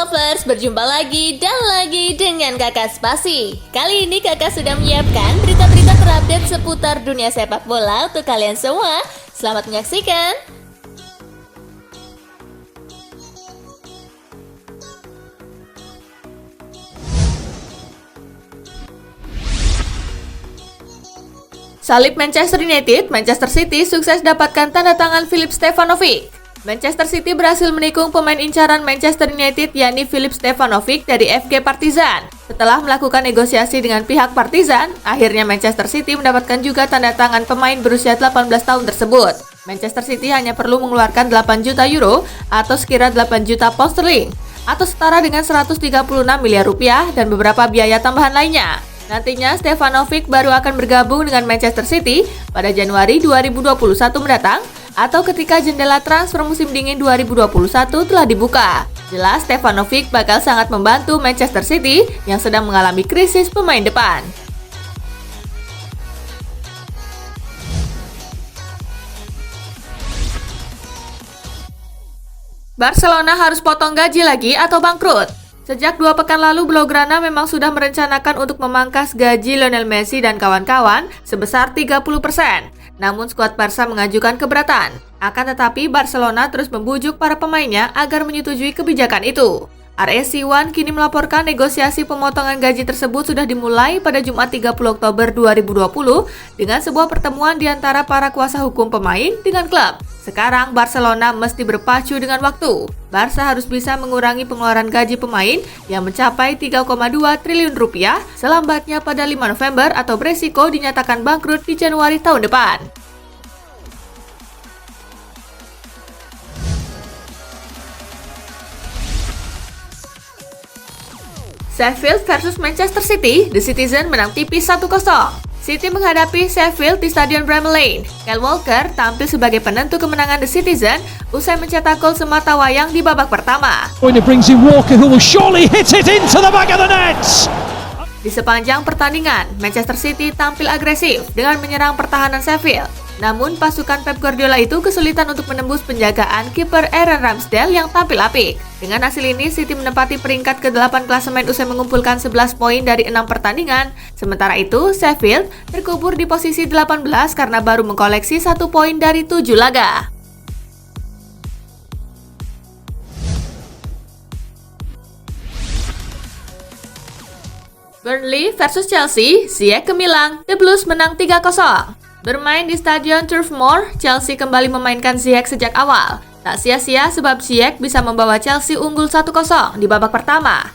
Lovers, berjumpa lagi dan lagi dengan Kakak Spasi. Kali ini Kakak sudah menyiapkan berita-berita terupdate seputar dunia sepak bola untuk kalian semua. Selamat menyaksikan. Salib Manchester United, Manchester City sukses dapatkan tanda tangan Filip Stefanovic. Manchester City berhasil menikung pemain incaran Manchester United yakni Filip Stefanovic dari FK Partizan. Setelah melakukan negosiasi dengan pihak Partizan, akhirnya Manchester City mendapatkan juga tanda tangan pemain berusia 18 tahun tersebut. Manchester City hanya perlu mengeluarkan 8 juta euro atau sekira 8 juta pound sterling atau setara dengan 136 miliar rupiah dan beberapa biaya tambahan lainnya. Nantinya Stefanovic baru akan bergabung dengan Manchester City pada Januari 2021 mendatang atau ketika jendela transfer musim dingin 2021 telah dibuka. Jelas Stefanovic bakal sangat membantu Manchester City yang sedang mengalami krisis pemain depan. Barcelona harus potong gaji lagi atau bangkrut? Sejak 2 pekan lalu, Blaugrana memang sudah merencanakan untuk memangkas gaji Lionel Messi dan kawan-kawan sebesar 30%. Namun skuad Barca mengajukan keberatan. Akan tetapi Barcelona terus membujuk para pemainnya agar menyetujui kebijakan itu. RSC1 kini melaporkan negosiasi pemotongan gaji tersebut sudah dimulai pada Jumat 30 Oktober 2020 dengan sebuah pertemuan di antara para kuasa hukum pemain dengan klub. Sekarang Barcelona mesti berpacu dengan waktu. Barca harus bisa mengurangi pengeluaran gaji pemain yang mencapai 3,2 triliun rupiah selambatnya pada 5 November atau beresiko dinyatakan bangkrut di Januari tahun depan. Sheffield versus Manchester City, The Citizen menang tipis 1-0. City menghadapi Sheffield di Stadion Bramall Lane. Kyle Walker tampil sebagai penentu kemenangan The Citizen usai mencetak gol semata wayang di babak pertama. Di sepanjang pertandingan, Manchester City tampil agresif dengan menyerang pertahanan Sheffield. Namun pasukan Pep Guardiola itu kesulitan untuk menembus penjagaan kiper Aaron Ramsdale yang tampil apik. Dengan hasil ini, City menempati peringkat ke-8 klasemen usai mengumpulkan 11 poin dari 6 pertandingan. Sementara itu, Sheffield terkubur di posisi 18 karena baru mengkoleksi 1 poin dari 7 laga. Burnley versus Chelsea, Ziyech gemilang, The Blues menang 3-0. Bermain di Stadion Turf Moor, Chelsea kembali memainkan Ziyech sejak awal. Tak sia-sia sebab Ziyech bisa membawa Chelsea unggul 1-0 di babak pertama.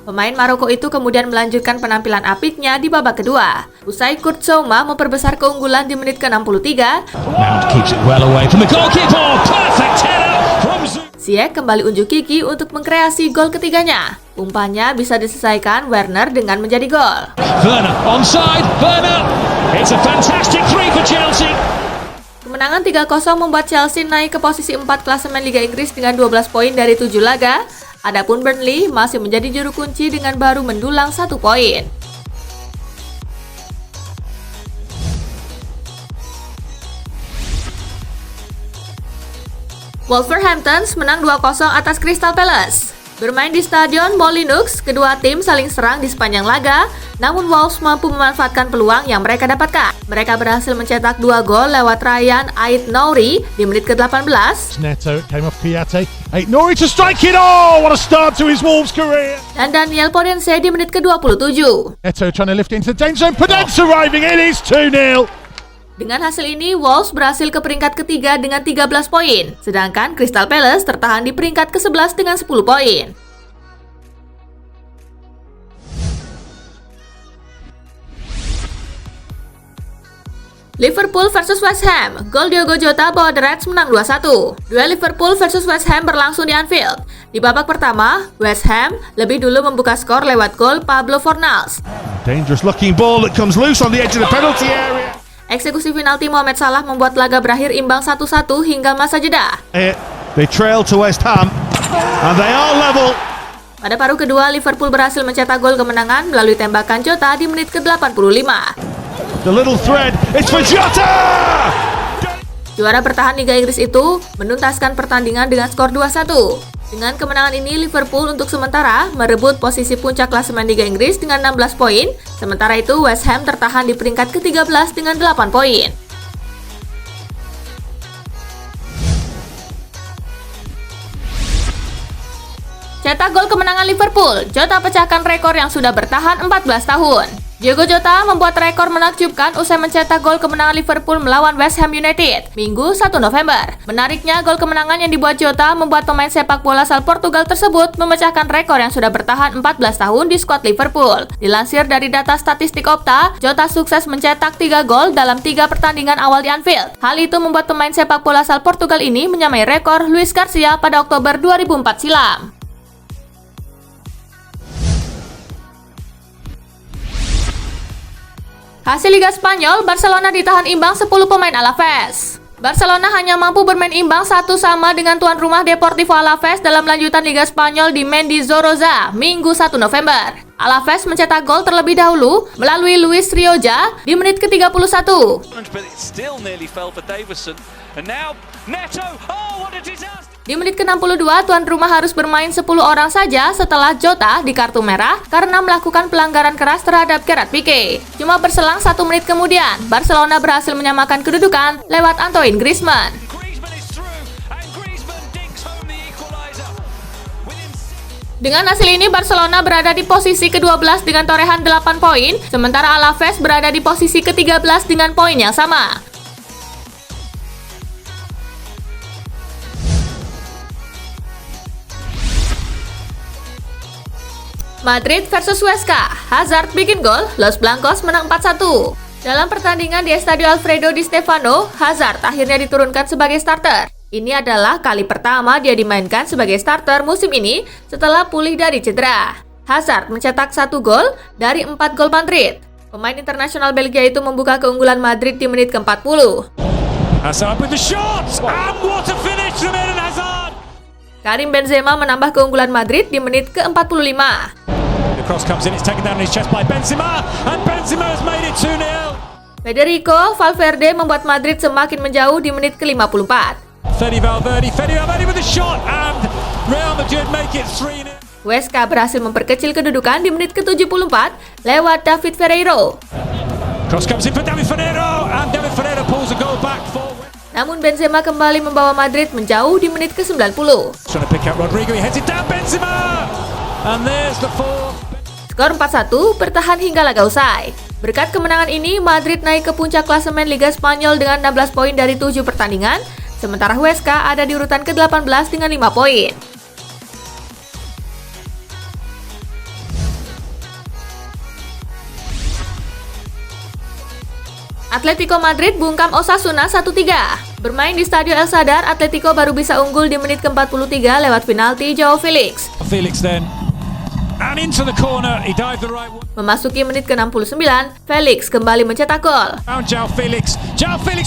Pemain Maroko itu kemudian melanjutkan penampilan apiknya di babak kedua. Usai Kurt Zouma memperbesar keunggulan di menit ke-63, Ziyech kembali unjuk gigi untuk mengkreasi gol ketiganya. Umpannya bisa diselesaikan Werner dengan menjadi gol. Werner onside, Werner. It's a fantastic three for Chelsea. Kemenangan 3-0 membuat Chelsea naik ke posisi 4 klasemen Liga Inggris dengan 12 poin dari 7 laga. Adapun Burnley masih menjadi juru kunci dengan baru mendulang 1 poin. Wolverhampton menang 2-0 atas Crystal Palace. Bermain di Stadion Molineux, kedua tim saling serang di sepanjang laga, namun Wolves mampu memanfaatkan peluang yang mereka dapatkan. Mereka berhasil mencetak 2 gol lewat Ryan Ait-Nouri di menit ke-18. Neto came off Piatti. Ait-Nouri to strike it. Oh, what a start to his Wolves career. Dan Daniel Podence di menit ke-27. Neto trying to lift it into the danger zone. Podence arriving. It is 2-0. Dengan hasil ini, Wolves berhasil ke peringkat ketiga dengan 13 poin, sedangkan Crystal Palace tertahan di peringkat ke-11 dengan 10 poin. Liverpool versus West Ham, gol Diogo Jota bawa The Reds menang 2-1. Duel Liverpool versus West Ham berlangsung di Anfield. Di babak pertama, West Ham lebih dulu membuka skor lewat gol Pablo Fornals. Dangerous looking ball that comes loose on the edge of the penalty area. Eksekusi penalti Mohamed Salah membuat laga berakhir imbang 1-1 hingga masa jeda. They trail to West Ham and they are level. Pada paruh kedua, Liverpool berhasil mencetak gol kemenangan melalui tembakan Jota di menit ke-85. The little thread, it's for Jota! Juara bertahan Liga Inggris itu menuntaskan pertandingan dengan skor 2-1. Dengan kemenangan ini, Liverpool untuk sementara merebut posisi puncak klasemen Liga Inggris dengan 16 poin, sementara itu West Ham tertahan di peringkat ke-13 dengan 8 poin. Cetak gol kemenangan Liverpool, Jota pecahkan rekor yang sudah bertahan 14 tahun. Diogo Jota membuat rekor menakjubkan usai mencetak gol kemenangan Liverpool melawan West Ham United, Minggu 1 November. Menariknya, gol kemenangan yang dibuat Jota membuat pemain sepak bola asal Portugal tersebut memecahkan rekor yang sudah bertahan 14 tahun di skuad Liverpool. Dilansir dari data statistik Opta, Jota sukses mencetak 3 gol dalam 3 pertandingan awal di Anfield. Hal itu membuat pemain sepak bola asal Portugal ini menyamai rekor Luis Garcia pada Oktober 2004 silam. Hasil Liga Spanyol, Barcelona ditahan imbang 10 pemain Alaves. Barcelona hanya mampu bermain imbang 1-1 dengan tuan rumah Deportivo Alaves dalam lanjutan Liga Spanyol di Mendizorroza, Minggu 1 November. Alaves mencetak gol terlebih dahulu melalui Luis Rioja di menit ke-31. Di menit ke-62, tuan rumah harus bermain 10 orang saja setelah Jota di kartu merah karena melakukan pelanggaran keras terhadap Gerard Pique. Cuma berselang 1 menit kemudian, Barcelona berhasil menyamakan kedudukan lewat Antoine Griezmann. Dengan hasil ini, Barcelona berada di posisi ke-12 dengan torehan 8 poin, sementara Alaves berada di posisi ke-13 dengan poin yang sama. Madrid versus Huesca, Hazard bikin gol, Los Blancos menang 4-1. Dalam pertandingan di Estadio Alfredo Di Stéfano, Hazard akhirnya diturunkan sebagai starter. Ini adalah kali pertama dia dimainkan sebagai starter musim ini setelah pulih dari cedera. Hazard mencetak 1 gol dari 4 gol Madrid. Pemain internasional Belgia itu membuka keunggulan Madrid di menit ke-40. Hazard with the shot, and what a finish from Eden Hazard! Karim Benzema menambah keunggulan Madrid di menit ke-45. The cross comes in, it's taken down in his chest by Benzema, and Benzema has made it 2-0. Federico Valverde membuat Madrid semakin menjauh di menit ke-54. Fede Valverde with the shot, and Real Madrid make it 3-0. Huesca berhasil memperkecil kedudukan di menit ke-74 lewat David Ferreiro. Cross comes in for David Ferreiro, and David Ferreiro pulls a goal back forward. Namun Benzema kembali membawa Madrid menjauh di menit ke-90. Trying to pick out Rodrigo, he heads it down, Benzema! And there's the fourth. Skor 4-1 bertahan hingga laga usai. Berkat kemenangan ini, Madrid naik ke puncak klasemen Liga Spanyol dengan 16 poin dari 7 pertandingan, sementara Huesca ada di urutan ke-18 dengan 5 poin. Atletico Madrid bungkam Osasuna 1-3. Bermain di Stadio El Sadar, Atletico baru bisa unggul di menit ke-43 lewat penalti Joao Felix. Felix then, and into the corner, he dived the right way. Memasuki menit ke-69, Felix kembali mencetak gol. Found Joao Felix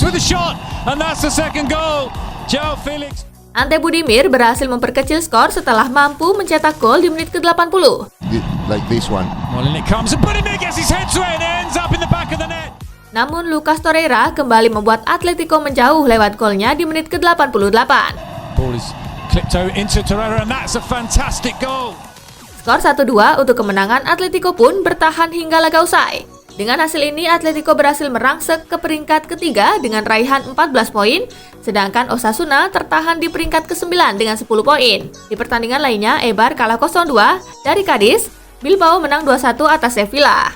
with a shot, and that's the second goal. Joao Felix. Ante Budimir berhasil memperkecil skor setelah mampu mencetak gol di menit ke-80. Like this one. Well, in it comes, and Budimir gets his head to it and ends up in the back of the net. Namun Lucas Torreira kembali membuat Atletico menjauh lewat golnya di menit ke-88. Ball is clipped into Torreira, and that's a fantastic goal. Skor 1-2 untuk kemenangan Atletico pun bertahan hingga laga usai. Dengan hasil ini, Atletico berhasil merangsek ke peringkat ketiga dengan raihan 14 poin, sedangkan Osasuna tertahan di peringkat ke-9 dengan 10 poin. Di pertandingan lainnya, Eibar kalah 0-2 dari Cadiz, Bilbao menang 2-1 atas Sevilla.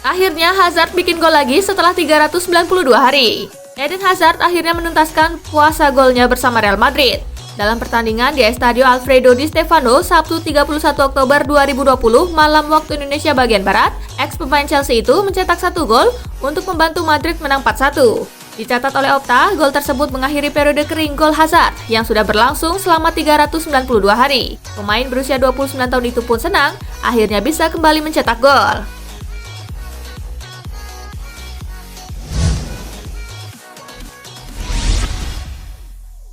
Akhirnya Hazard bikin gol lagi setelah 392 hari. Eden Hazard akhirnya menuntaskan puasa golnya bersama Real Madrid. Dalam pertandingan di Estadio Alfredo Di Stéfano, Sabtu 31 Oktober 2020 malam waktu Indonesia bagian Barat, ex-pemain Chelsea itu mencetak 1 gol untuk membantu Madrid menang 4-1. Dicatat oleh Opta, gol tersebut mengakhiri periode kering gol Hazard yang sudah berlangsung selama 392 hari. Pemain berusia 29 tahun itu pun senang, akhirnya bisa kembali mencetak gol.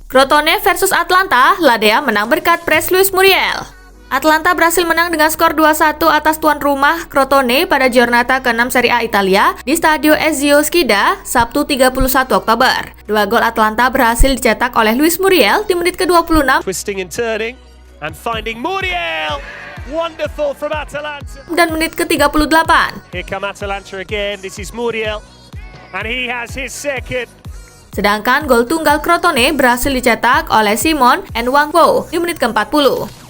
Crotone versus Atlanta, Ladea menang berkat pres Luis Muriel. Atlanta berhasil menang dengan skor 2-1 atas tuan rumah Crotone pada Giornata ke-6 Serie A Italia di Stadio Ezio Schida, Sabtu 31 Oktober. 2 gol Atlanta berhasil dicetak oleh Luis Muriel di menit ke-26 Twisting and turning and finding Muriel. Wonderful from Atalanta. dan menit ke-38. Here come Atalanta again. This is Muriel. And he has his second. Sedangkan gol tunggal Crotone berhasil dicetak oleh Simon Nwangwo di menit ke-40.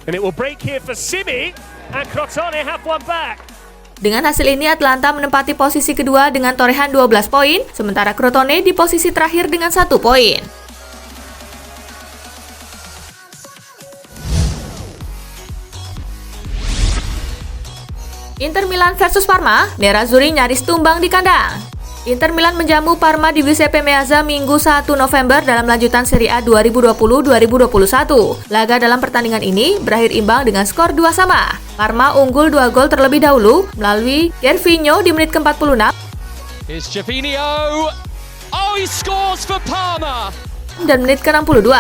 And it will break here for Simi. And Crotone have one back. Dengan hasil ini Atlanta menempati posisi kedua dengan torehan 12 poin, sementara Crotone di posisi terakhir dengan 1 poin. Inter Milan versus Parma, Nerazzurri nyaris tumbang di kandang. Inter Milan menjamu Parma di Giuseppe Meazza Minggu 1 November dalam lanjutan Serie A 2020-2021. Laga dalam pertandingan ini berakhir imbang dengan skor 2-2. Parma unggul 2 gol terlebih dahulu melalui Gervinho di menit ke-46 Here's Gervinho. Oh, he scores for Parma. dan menit ke-62.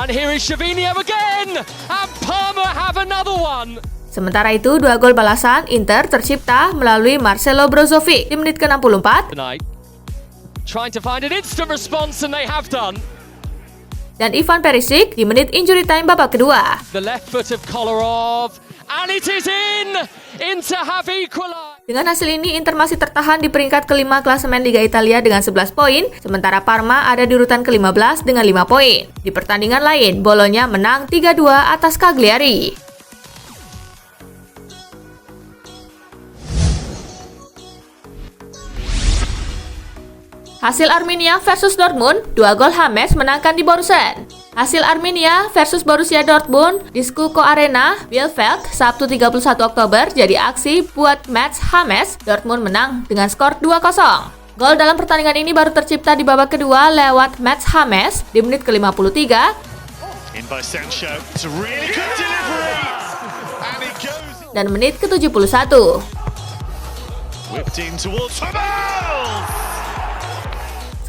And here is Gervinho again. And Parma have another one. Sementara itu, 2 gol balasan Inter tercipta melalui Marcelo Brozovic di menit ke-64 Tonight, trying to find an instant response, and they have done. dan Ivan Perisic di menit injury time babak kedua. The left foot of Kolarov, and it is in. Inter have equalized. Dengan hasil ini, Inter masih tertahan di peringkat kelima klasemen Liga Italia dengan 11 poin, sementara Parma ada di urutan ke-15 dengan 5 poin. Di pertandingan lain, Bologna menang 3-2 atas Cagliari. Hasil Arminia versus Dortmund, 2 gol James menangkan di Borussen. Hasil Arminia versus Borussia Dortmund di Schuko Arena, Bielefeld, Sabtu 31 Oktober jadi aksi buat Mats James. Dortmund menang dengan skor 2-0. Gol dalam pertandingan ini baru tercipta di babak kedua lewat Mats James di menit ke-53 In by Sancho. It's a really good delivery. And it goes. dan menit ke-71. Whipped in towards Hummels.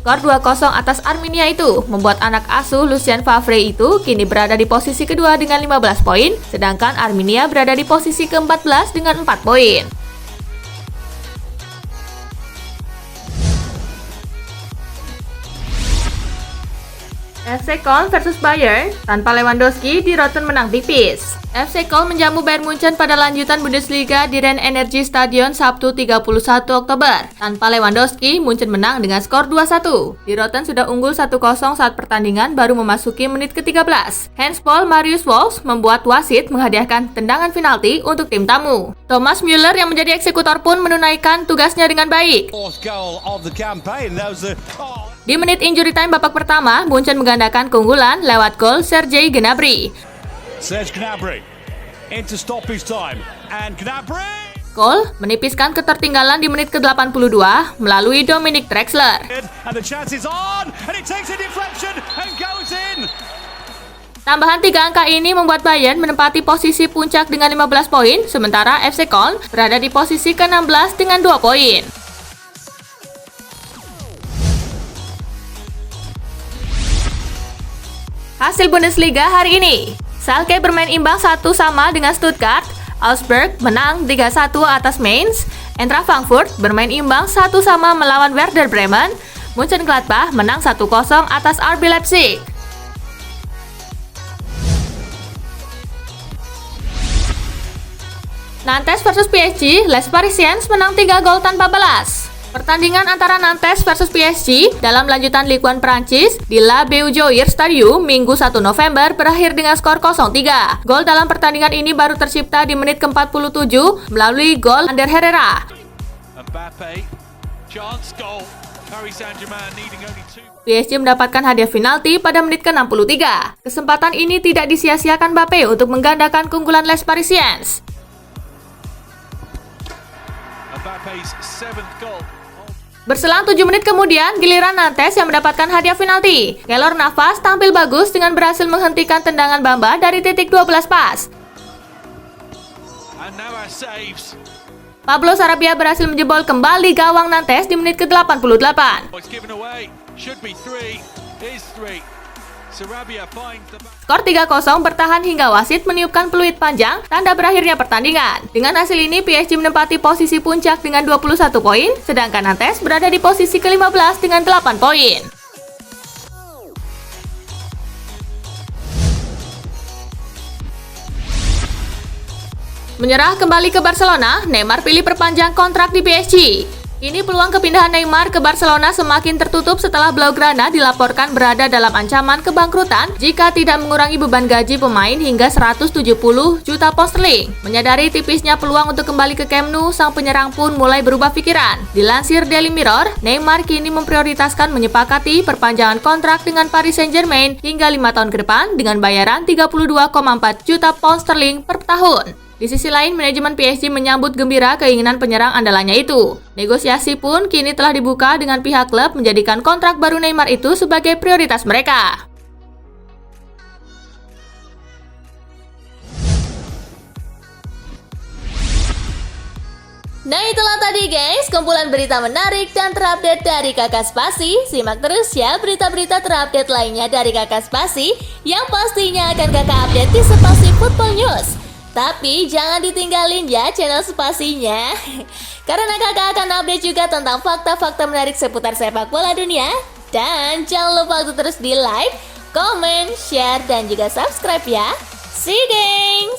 Skor 2-0 atas Arminia itu membuat anak asuh Lucien Favre itu kini berada di posisi kedua dengan 15 poin, sedangkan Arminia berada di posisi ke-14 dengan 4 poin. FC Köln versus Bayern, tanpa Lewandowski di Rotten menang tipis. FC Köln menjamu Bayern Munchen pada lanjutan Bundesliga di Rhein-Energie Stadion Sabtu 31 Oktober. Tanpa Lewandowski, Munchen menang dengan skor 2-1. Di Rotten sudah unggul 1-0 saat pertandingan baru memasuki menit ke-13. Hans-Paul Marius Wolf membuat wasit menghadiahkan tendangan penalti untuk tim tamu. Thomas Müller yang menjadi eksekutor pun menunaikan tugasnya dengan baik. Di menit injury time babak pertama, Munchen menggandakan keunggulan lewat gol Sergei Gnabry. Serge Gnabry into stoppage time, and Gnabry. Gol menipiskan ketertinggalan di menit ke-82 melalui Dominic Drexler. And the chance is on, and it takes a deflection and goes in. Tambahan 3 angka ini membuat Bayern menempati posisi puncak dengan 15 poin, sementara FC Köln berada di posisi ke-16 dengan 2 poin. Hasil Bundesliga hari ini. Schalke bermain imbang 1-1 dengan Stuttgart, Augsburg menang 3-1 atas Mainz, Eintracht Frankfurt bermain imbang 1-1 melawan Werder Bremen, Mönchengladbach menang 1-0 atas RB Leipzig. Nantes versus PSG, Les Parisiens menang 3 gol tanpa balas. Pertandingan antara Nantes versus PSG dalam lanjutan Ligue 1 Prancis di La Beaujoire Stadium Minggu 1 November berakhir dengan skor 0-3. Gol dalam pertandingan ini baru tercipta di menit ke-47 melalui gol Ander Herrera. Mbappe, chance goal. Paris Saint-Germain needing only 2. PSG mendapatkan hadiah penalti pada menit ke-63. Kesempatan ini tidak disia-siakan Mbappe untuk menggandakan keunggulan Les Parisiens. Mbappe's 7th goal. Berselang 7 menit kemudian, giliran Nantes yang mendapatkan hadiah penalti. Keylor Navas tampil bagus dengan berhasil menghentikan tendangan Bamba dari titik 12 pas. And Navas saves. Pablo Sarabia berhasil menjebol kembali gawang Nantes di menit ke-88. It's given away. Should be 3. Is 3. Sarabia finds the back. Skor 3-0 bertahan hingga wasit meniupkan peluit panjang tanda berakhirnya pertandingan. Dengan hasil ini, PSG menempati posisi puncak dengan 21 poin, sedangkan Nantes berada di posisi ke-15 dengan 8 poin. Menyerah kembali ke Barcelona, Neymar pilih perpanjang kontrak di PSG. Kini peluang kepindahan Neymar ke Barcelona semakin tertutup setelah Blaugrana dilaporkan berada dalam ancaman kebangkrutan jika tidak mengurangi beban gaji pemain hingga 170 juta pound sterling. Menyadari tipisnya peluang untuk kembali ke Camp Nou, sang penyerang pun mulai berubah pikiran. Dilansir Daily Mirror, Neymar kini memprioritaskan menyepakati perpanjangan kontrak dengan Paris Saint-Germain hingga 5 tahun ke depan dengan bayaran 32,4 juta pound sterling per tahun. Di sisi lain, manajemen PSG menyambut gembira keinginan penyerang andalannya itu. Negosiasi pun kini telah dibuka dengan pihak klub menjadikan kontrak baru Neymar itu sebagai prioritas mereka. Nah, itulah tadi guys, kumpulan berita menarik dan terupdate dari Kakak Spasi. Simak terus ya berita-berita terupdate lainnya dari Kakak Spasi yang pastinya akan Kakak update di Spasi Football News. Tapi jangan ditinggalin ya channel Spasinya, karena kakak akan update juga tentang fakta-fakta menarik seputar sepak bola dunia. Dan jangan lupa untuk terus di like, comment, share, dan juga subscribe ya. See you geng!